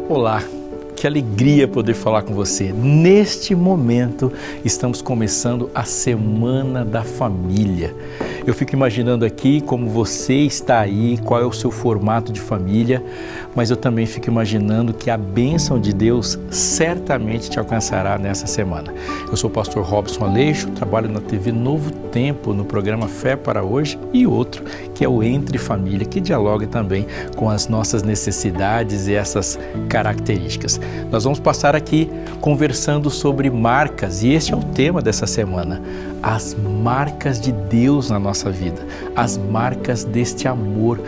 Olá, que alegria poder falar com você. Neste momento, estamos começando a Semana da Família. Eu fico imaginando aqui como você está aí, qual é o seu formato de família, mas eu também fico imaginando que a bênção de Deus certamente te alcançará nessa semana. Eu sou o pastor Robson Aleixo, trabalho na TV Novo Tempo, no programa Fé para Hoje, e outro, que é o Entre Família, que dialoga também com as nossas necessidades e essas características. Nós vamos passar aqui conversando sobre marcas, e este é o tema dessa semana: as marcas de Deus na nossa vida, as marcas deste amor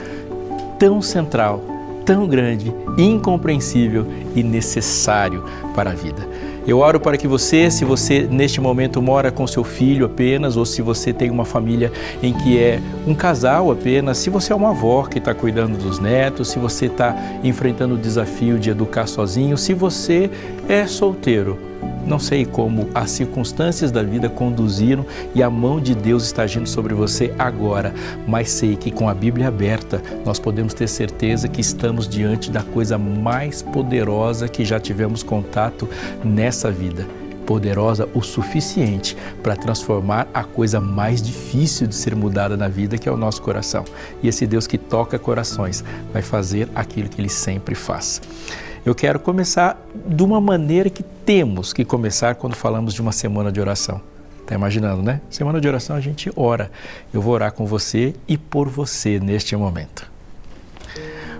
tão central, tão grande, incompreensível e necessário para a vida. Eu oro para que você, se você neste momento mora com seu filho apenas, ou se você tem uma família em que é um casal apenas, se você é uma avó que está cuidando dos netos, se você está enfrentando o desafio de educar sozinho, se você é solteiro, não sei como as circunstâncias da vida conduziram e a mão de Deus está agindo sobre você agora, mas sei que com a Bíblia aberta nós podemos ter certeza que estamos diante da coisa mais poderosa que já tivemos contato nessa vida. Poderosa o suficiente para transformar a coisa mais difícil de ser mudada na vida, que é o nosso coração. E esse Deus que toca corações vai fazer aquilo que Ele sempre faz. Eu quero começar de uma maneira que temos que começar quando falamos de uma semana de oração. Está imaginando, né? Semana de oração a gente ora. Eu vou orar com você e por você neste momento.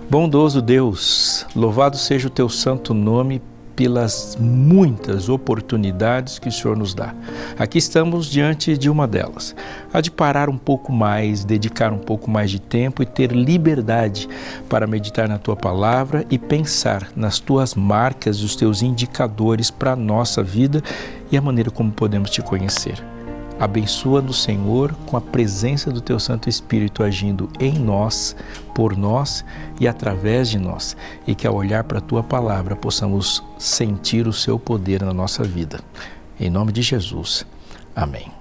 Bondoso Deus, louvado seja o Teu santo nome pelas muitas oportunidades que o Senhor nos dá. Aqui estamos diante de uma delas, a de parar um pouco mais, dedicar um pouco mais de tempo e ter liberdade para meditar na Tua Palavra e pensar nas Tuas marcas e os Teus indicadores para a nossa vida e a maneira como podemos Te conhecer. Abençoa-nos, Senhor, com a presença do Teu Santo Espírito agindo em nós, por nós e através de nós, e que ao olhar para a Tua Palavra possamos sentir o Seu poder na nossa vida. Em nome de Jesus. Amém.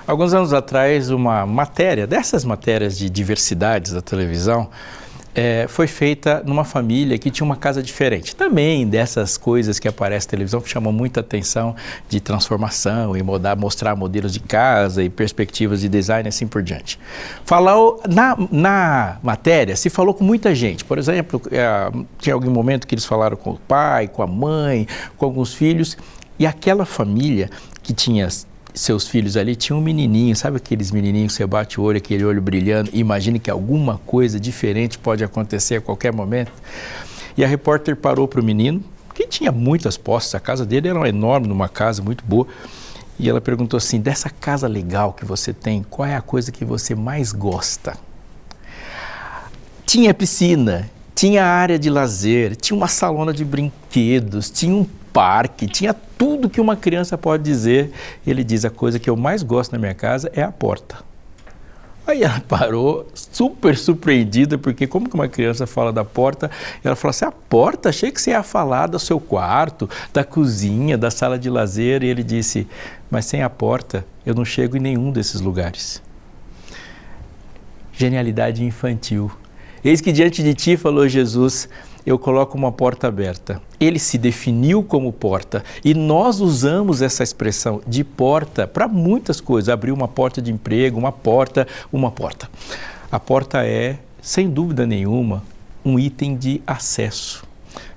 Alguns anos atrás, uma matéria, dessas matérias de diversidades da televisão, foi feita numa família que tinha uma casa diferente. Também dessas coisas que aparecem na televisão que chamam muita atenção de transformação e mostrar modelos de casa e perspectivas de design e assim por diante. Na matéria se falou com muita gente. Por exemplo, tinha algum momento que eles falaram com o pai, com a mãe, com alguns filhos, e aquela família que tinha seus filhos ali, tinha um menininho, sabe aqueles menininhos que você bate o olho, aquele olho brilhando, e imagine que alguma coisa diferente pode acontecer a qualquer momento. E a repórter parou para o menino, que tinha muitas posses, a casa dele era enorme, numa casa muito boa, e ela perguntou assim: dessa casa legal que você tem, qual é a coisa que você mais gosta? Tinha piscina, tinha área de lazer, tinha uma salona de brinquedos, tinha um parque, tinha tudo que uma criança pode dizer. Ele diz: a coisa que eu mais gosto na minha casa é a porta. Aí ela parou, super surpreendida, porque como que uma criança fala da porta? Ela falou assim: a porta? Achei que você ia falar do seu quarto, da cozinha, da sala de lazer. E ele disse: mas sem a porta eu não chego em nenhum desses lugares. Genialidade infantil. Eis que diante de ti, falou Jesus, eu coloco uma porta aberta. Ele se definiu como porta e nós usamos essa expressão de porta para muitas coisas. Abrir uma porta de emprego, uma porta. A porta é, sem dúvida nenhuma, um item de acesso.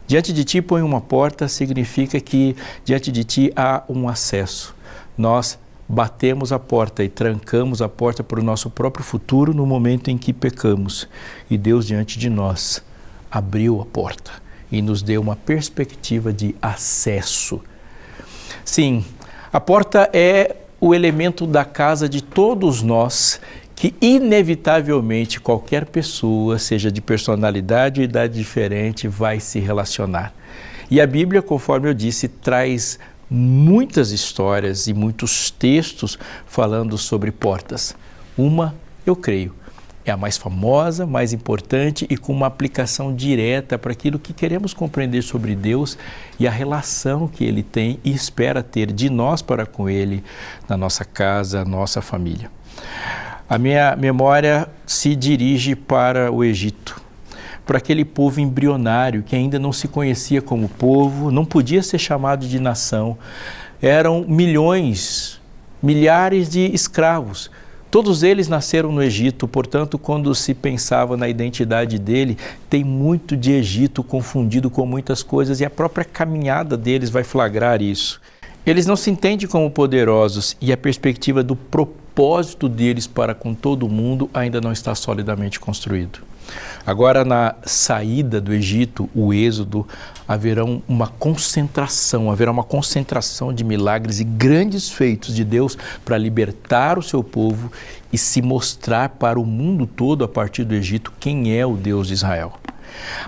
Diante de ti põe uma porta, significa que diante de ti há um acesso. Nós batemos a porta e trancamos a porta para o nosso próprio futuro no momento em que pecamos. E Deus diante de nós abriu a porta e nos deu uma perspectiva de acesso. Sim, a porta é o elemento da casa de todos nós que inevitavelmente qualquer pessoa, seja de personalidade ou idade diferente, vai se relacionar. E a Bíblia, conforme eu disse, traz muitas histórias e muitos textos falando sobre portas. Uma, eu creio, é a mais famosa, mais importante e com uma aplicação direta para aquilo que queremos compreender sobre Deus e a relação que Ele tem e espera ter de nós para com Ele, na nossa casa, nossa família. A minha memória se dirige para o Egito, para aquele povo embrionário que ainda não se conhecia como povo, não podia ser chamado de nação. Eram milhões, milhares de escravos. Todos eles nasceram no Egito, portanto, quando se pensava na identidade dele, tem muito de Egito confundido com muitas coisas e a própria caminhada deles vai flagrar isso. Eles não se entendem como poderosos e a perspectiva do propósito deles para com todo mundo ainda não está solidamente construído. Agora, na saída do Egito, o êxodo, haverá uma concentração de milagres e grandes feitos de Deus para libertar o seu povo e se mostrar para o mundo todo a partir do Egito quem é o Deus de Israel.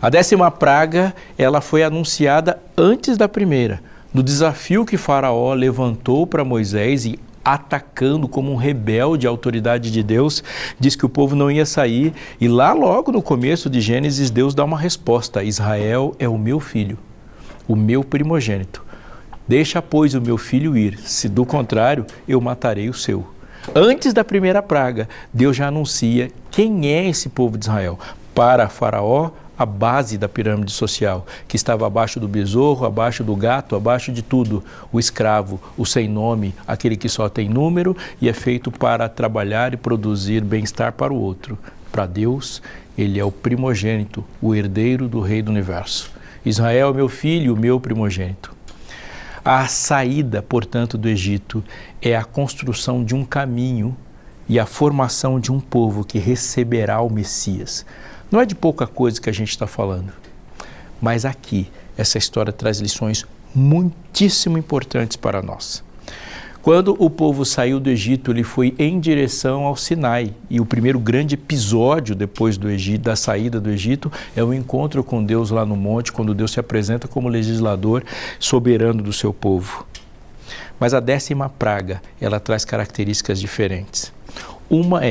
A 10ª praga, ela foi anunciada antes da primeira, no desafio que Faraó levantou para Moisés e atacando como um rebelde a autoridade de Deus, diz que o povo não ia sair e lá logo no começo de Gênesis Deus dá uma resposta: Israel é o meu filho, o meu primogênito. Deixa, pois, o meu filho ir, se do contrário eu matarei o seu. Antes da primeira praga, Deus já anuncia quem é esse povo de Israel. Para Faraó, a base da pirâmide social, que estava abaixo do besouro, abaixo do gato, abaixo de tudo, o escravo, o sem nome, aquele que só tem número e é feito para trabalhar e produzir bem-estar para o outro. Para Deus, ele é o primogênito, o herdeiro do rei do universo. Israel é meu filho, o meu primogênito. A saída, portanto, do Egito é a construção de um caminho e a formação de um povo que receberá o Messias. Não é de pouca coisa que a gente está falando, mas aqui essa história traz lições muitíssimo importantes para nós. Quando o povo saiu do Egito, ele foi em direção ao Sinai, e o primeiro grande episódio depois do Egito, da saída do Egito, é o encontro com Deus lá no monte, quando Deus se apresenta como legislador soberano do seu povo. Mas a 10ª praga, ela traz características diferentes. Uma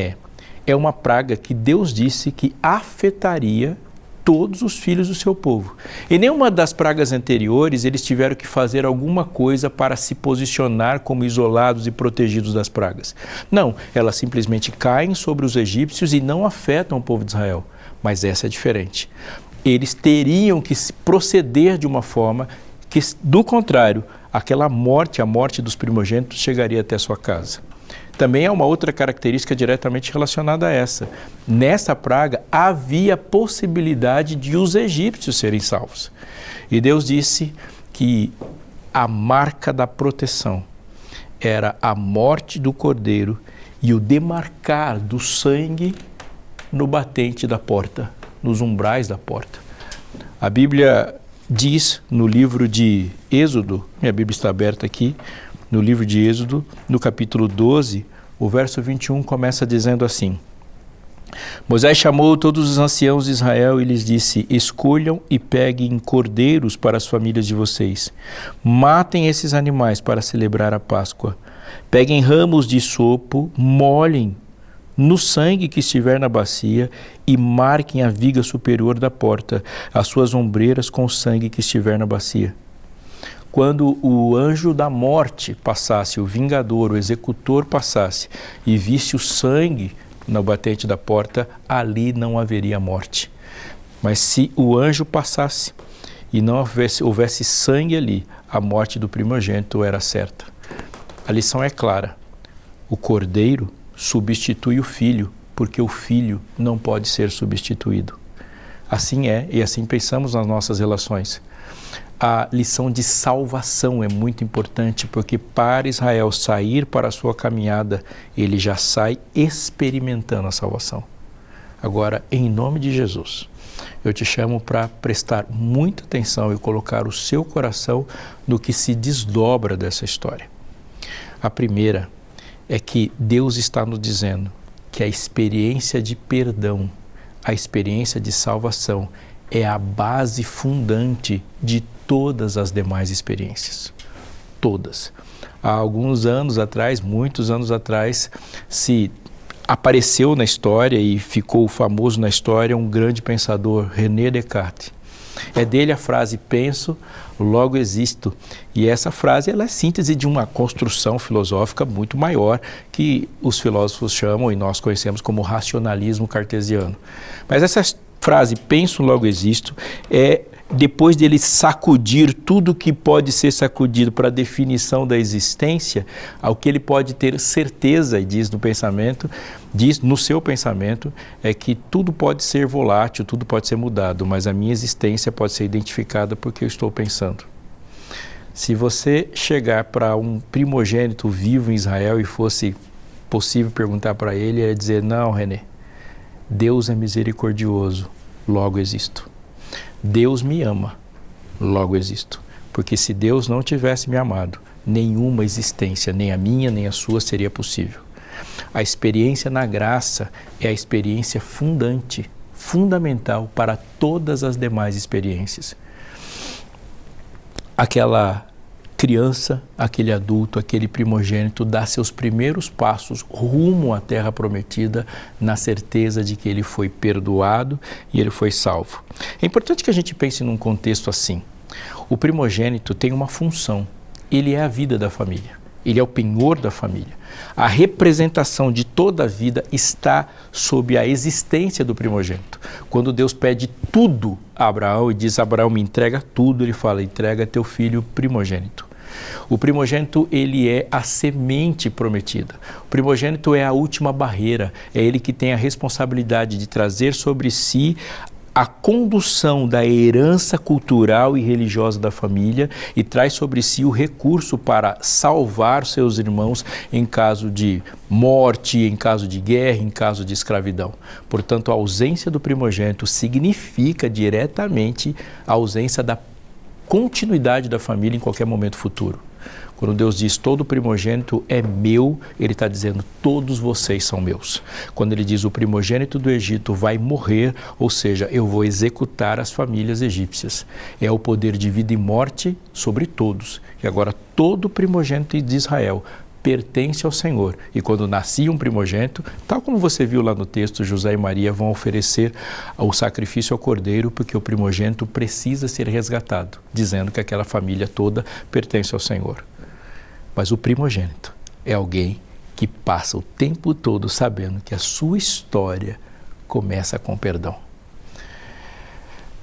é uma praga que Deus disse que afetaria todos os filhos do seu povo. Em nenhuma das pragas anteriores eles tiveram que fazer alguma coisa para se posicionar como isolados e protegidos das pragas. Não, elas simplesmente caem sobre os egípcios e não afetam o povo de Israel. Mas essa é diferente. Eles teriam que proceder de uma forma que, do contrário, aquela morte, a morte dos primogênitos, chegaria até sua casa. Também há uma outra característica diretamente relacionada a essa. Nessa praga havia possibilidade de os egípcios serem salvos. E Deus disse que a marca da proteção era a morte do cordeiro e o demarcar do sangue no batente da porta, nos umbrais da porta. A Bíblia diz no livro de Êxodo, minha Bíblia está aberta aqui, no livro de Êxodo, no capítulo 12, o verso 21 começa dizendo assim: Moisés chamou todos os anciãos de Israel e lhes disse: escolham e peguem cordeiros para as famílias de vocês. Matem esses animais para celebrar a Páscoa. Peguem ramos de sopo, molhem no sangue que estiver na bacia e marquem a viga superior da porta, as suas ombreiras com o sangue que estiver na bacia. Quando o anjo da morte passasse, o vingador, o executor passasse e visse o sangue no batente da porta, ali não haveria morte. Mas se o anjo passasse e não houvesse sangue ali, a morte do primogênito era certa. A lição é clara: o cordeiro substitui o filho, porque o filho não pode ser substituído. Assim é, e assim pensamos nas nossas relações. A lição de salvação é muito importante, porque para Israel sair para a sua caminhada, ele já sai experimentando a salvação. Agora, em nome de Jesus, eu te chamo para prestar muita atenção e colocar o seu coração no que se desdobra dessa história. A primeira é que Deus está nos dizendo que a experiência de perdão, a experiência de salvação, é a base fundante de todas as demais experiências. Todas. Há alguns anos atrás, muitos anos atrás, se apareceu na história e ficou famoso na história um grande pensador, René Descartes. É dele a frase penso, logo existo. E essa frase ela é síntese de uma construção filosófica muito maior que os filósofos chamam e nós conhecemos como racionalismo cartesiano. Mas essa frase penso, logo existo é depois dele sacudir tudo que pode ser sacudido para a definição da existência, ao que ele pode ter certeza, e diz no seu pensamento, é que tudo pode ser volátil, tudo pode ser mudado, mas a minha existência pode ser identificada porque eu estou pensando. Se você chegar para um primogênito vivo em Israel e fosse possível perguntar para ele, ele ia dizer, não, René, Deus é misericordioso, logo existo. Deus me ama, logo existo. Porque se Deus não tivesse me amado, nenhuma existência, nem a minha, nem a sua, seria possível. A experiência na graça é a experiência fundamental para todas as demais experiências. Aquela criança, aquele adulto, aquele primogênito dá seus primeiros passos rumo à terra prometida na certeza de que ele foi perdoado e ele foi salvo. É importante que a gente pense num contexto assim. O primogênito tem uma função, ele é a vida da família, ele é o penhor da família. A representação de toda a vida está sob a existência do primogênito. Quando Deus pede tudo a Abraão e diz, Abraão me entrega tudo, ele fala, entrega teu filho primogênito. O primogênito, ele é a semente prometida. O primogênito é a última barreira, é ele que tem a responsabilidade de trazer sobre si a condução da herança cultural e religiosa da família e traz sobre si o recurso para salvar seus irmãos em caso de morte, em caso de guerra, em caso de escravidão. Portanto, a ausência do primogênito significa diretamente a ausência da continuidade da família em qualquer momento futuro. Quando Deus diz todo primogênito é meu, Ele está dizendo todos vocês são meus. Quando Ele diz o primogênito do Egito vai morrer, ou seja, eu vou executar as famílias egípcias. É o poder de vida e morte sobre todos. E agora todo primogênito de Israel pertence ao Senhor. E quando nascia um primogênito, tal como você viu lá no texto, José e Maria vão oferecer o sacrifício ao cordeiro, porque o primogênito precisa ser resgatado, dizendo que aquela família toda pertence ao Senhor. Mas o primogênito é alguém que passa o tempo todo sabendo que a sua história começa com perdão.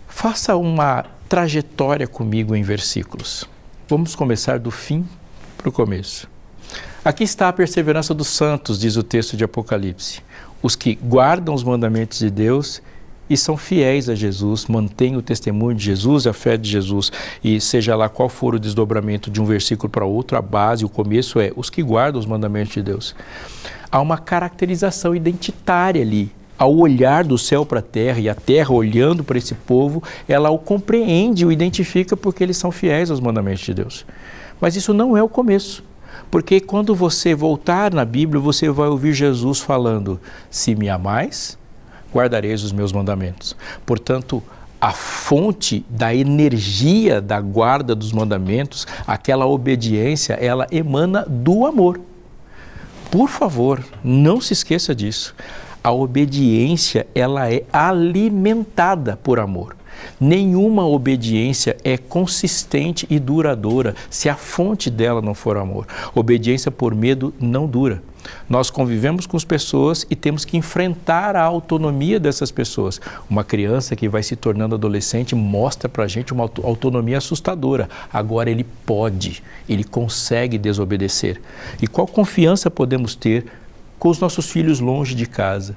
Faça uma trajetória comigo em versículos. Vamos começar do fim para o começo. Aqui está a perseverança dos santos, diz o texto de Apocalipse. Os que guardam os mandamentos de Deus e são fiéis a Jesus, mantêm o testemunho de Jesus, a fé de Jesus. E seja lá qual for o desdobramento de um versículo para outro, a base, o começo é os que guardam os mandamentos de Deus. Há uma caracterização identitária ali. Ao olhar do céu para a terra e a terra olhando para esse povo, ela o compreende, o identifica porque eles são fiéis aos mandamentos de Deus. Mas isso não é o começo. Porque quando você voltar na Bíblia, você vai ouvir Jesus falando, se me amais, guardareis os meus mandamentos. Portanto, a fonte da energia da guarda dos mandamentos, aquela obediência, ela emana do amor. Por favor, não se esqueça disso. A obediência, ela é alimentada por amor. Nenhuma obediência é consistente e duradoura se a fonte dela não for amor. Obediência por medo não dura. Nós convivemos com as pessoas e temos que enfrentar a autonomia dessas pessoas. Uma criança que vai se tornando adolescente mostra pra gente uma autonomia assustadora. Agora ele pode, ele consegue desobedecer. E qual confiança podemos ter com os nossos filhos longe de casa?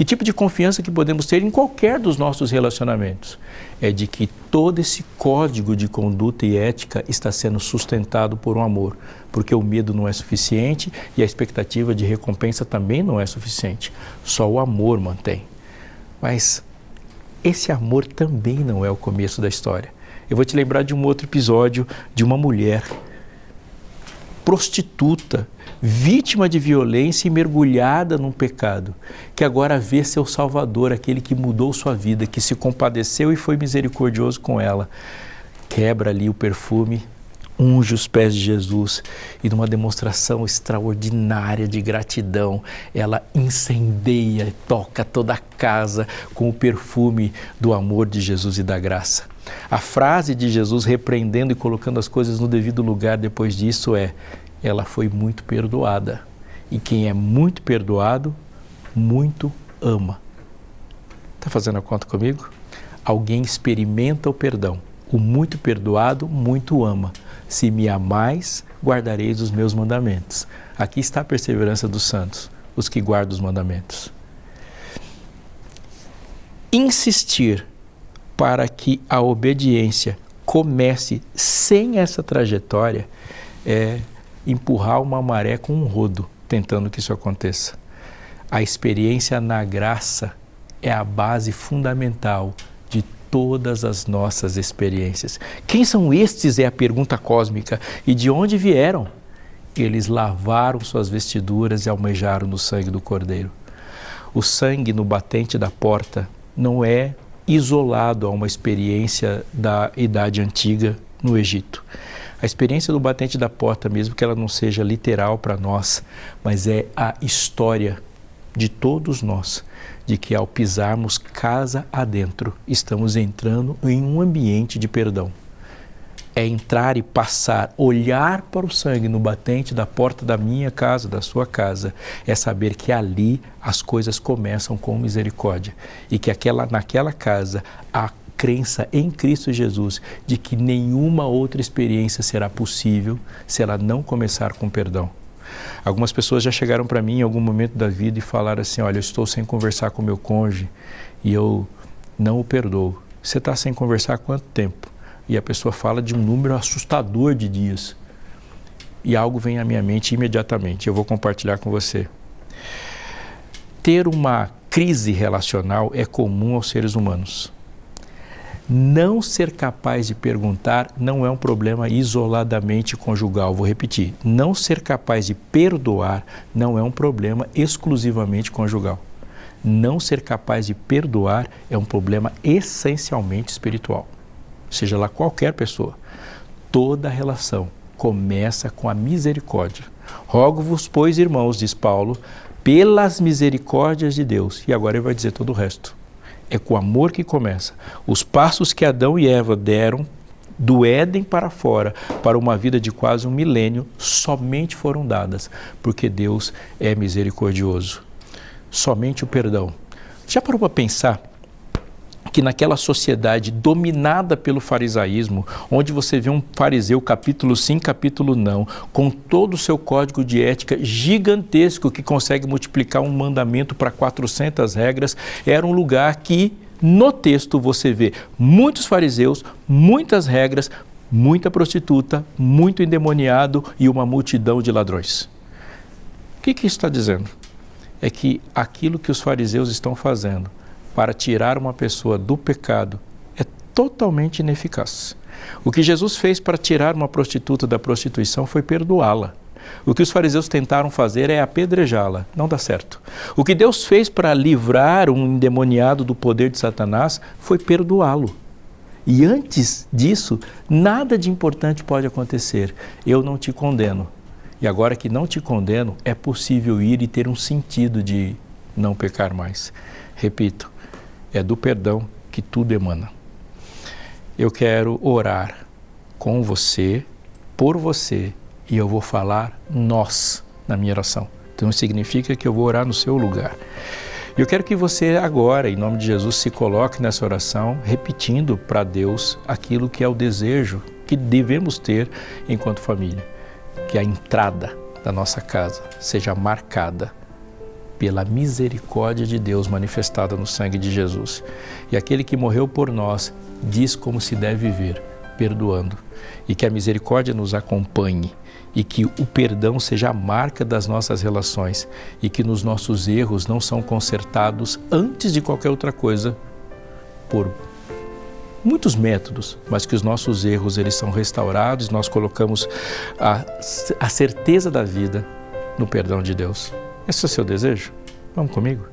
Que tipo de confiança que podemos ter em qualquer dos nossos relacionamentos? É de que todo esse código de conduta e ética está sendo sustentado por um amor, porque o medo não é suficiente e a expectativa de recompensa também não é suficiente. Só o amor mantém. Mas esse amor também não é o começo da história. Eu vou te lembrar de um outro episódio de uma mulher prostituta, vítima de violência e mergulhada num pecado, que agora vê seu Salvador, aquele que mudou sua vida, que se compadeceu e foi misericordioso com ela, quebra ali o perfume, unge os pés de Jesus e numa demonstração extraordinária de gratidão, ela incendeia e toca toda a casa com o perfume do amor de Jesus e da graça. A frase de Jesus repreendendo e colocando as coisas no devido lugar depois disso é: ela foi muito perdoada. E quem é muito perdoado, muito ama. Está fazendo a conta comigo? Alguém experimenta o perdão. O muito perdoado, muito ama. Se me amais, guardareis os meus mandamentos. Aqui está a perseverança dos santos, os que guardam os mandamentos. Insistir para que a obediência comece sem essa trajetória é empurrar uma maré com um rodo, tentando que isso aconteça. A experiência na graça é a base fundamental de todas as nossas experiências. Quem são estes é a pergunta cósmica. E de onde vieram? Eles lavaram suas vestiduras e almejaram no sangue do Cordeiro. O sangue no batente da porta não é isolado a uma experiência da Idade Antiga no Egito. A experiência do batente da porta, mesmo que ela não seja literal para nós, mas é a história de todos nós, de que ao pisarmos casa adentro, estamos entrando em um ambiente de perdão. É entrar e passar, olhar para o sangue no batente da porta da minha casa, da sua casa, é saber que ali as coisas começam com misericórdia e que naquela casa a crença em Cristo Jesus de que nenhuma outra experiência será possível se ela não começar com perdão. Algumas pessoas já chegaram para mim em algum momento da vida e falaram assim: olha, eu estou sem conversar com meu cônjuge e eu não o perdoo. Você está sem conversar há quanto tempo? E a pessoa fala de um número assustador de dias. E algo vem à minha mente imediatamente, eu vou compartilhar com você. Ter uma crise relacional é comum aos seres humanos. Não ser capaz de perguntar não é um problema isoladamente conjugal. Vou repetir, não ser capaz de perdoar não é um problema exclusivamente conjugal. Não ser capaz de perdoar é um problema essencialmente espiritual. Seja lá qualquer pessoa, toda relação começa com a misericórdia. Rogo-vos, pois, irmãos, diz Paulo, pelas misericórdias de Deus. E agora ele vai dizer todo o resto. É com o amor que começa. Os passos que Adão e Eva deram do Éden para fora, para uma vida de quase um milênio, somente foram dadas, porque Deus é misericordioso. Somente o perdão. Já parou para pensar que naquela sociedade dominada pelo farisaísmo, onde você vê um fariseu capítulo sim, capítulo não, com todo o seu código de ética gigantesco que consegue multiplicar um mandamento para 400 regras, era um lugar que no texto você vê muitos fariseus, muitas regras, muita prostituta, muito endemoniado e uma multidão de ladrões. O que isso está dizendo? É que aquilo que os fariseus estão fazendo para tirar uma pessoa do pecado é totalmente ineficaz. O que Jesus fez para tirar uma prostituta da prostituição foi perdoá-la. O que os fariseus tentaram fazer é apedrejá-la. Não dá certo. O que Deus fez para livrar um endemoniado do poder de Satanás foi perdoá-lo. E antes disso, nada de importante pode acontecer. Eu não te condeno. E agora que não te condeno, é possível ir e ter um sentido de não pecar mais. Repito, é do perdão que tudo emana. Eu quero orar com você, por você, e eu vou falar nós na minha oração. Então significa que eu vou orar no seu lugar. Eu quero que você agora, em nome de Jesus, se coloque nessa oração, repetindo para Deus aquilo que é o desejo que devemos ter enquanto família. Que a entrada da nossa casa seja marcada pela misericórdia de Deus manifestada no sangue de Jesus. E aquele que morreu por nós diz como se deve viver, perdoando. E que a misericórdia nos acompanhe e que o perdão seja a marca das nossas relações e que nos nossos erros não são consertados antes de qualquer outra coisa por muitos métodos, mas que os nossos erros eles são restaurados, nós colocamos a certeza da vida no perdão de Deus. Esse é o seu desejo? Vamos comigo?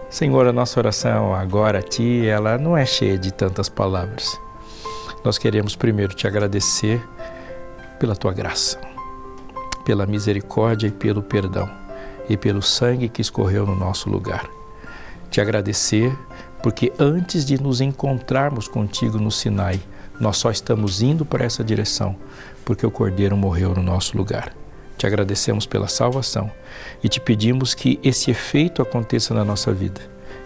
Senhor, a nossa oração agora a Ti, ela não é cheia de tantas palavras. Nós queremos primeiro Te agradecer pela Tua graça, pela misericórdia e pelo perdão, e pelo sangue que escorreu no nosso lugar. Te agradecer porque antes de nos encontrarmos contigo no Sinai, nós só estamos indo para essa direção, porque o Cordeiro morreu no nosso lugar. Te agradecemos pela salvação e te pedimos que esse efeito aconteça na nossa vida,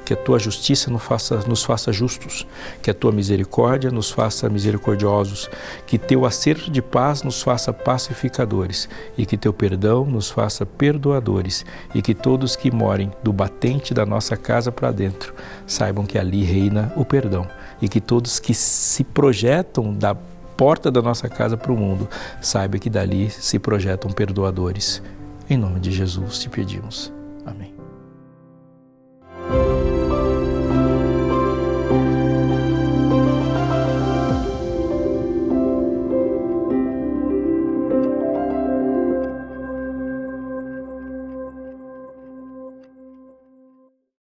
que a tua justiça nos faça justos, que a tua misericórdia nos faça misericordiosos, que teu acerto de paz nos faça pacificadores e que teu perdão nos faça perdoadores e que todos que morem do batente da nossa casa para dentro saibam que ali reina o perdão e que todos que se projetam da porta da nossa casa para o mundo saibam que dali se projetam perdoadores. Em nome de Jesus te pedimos.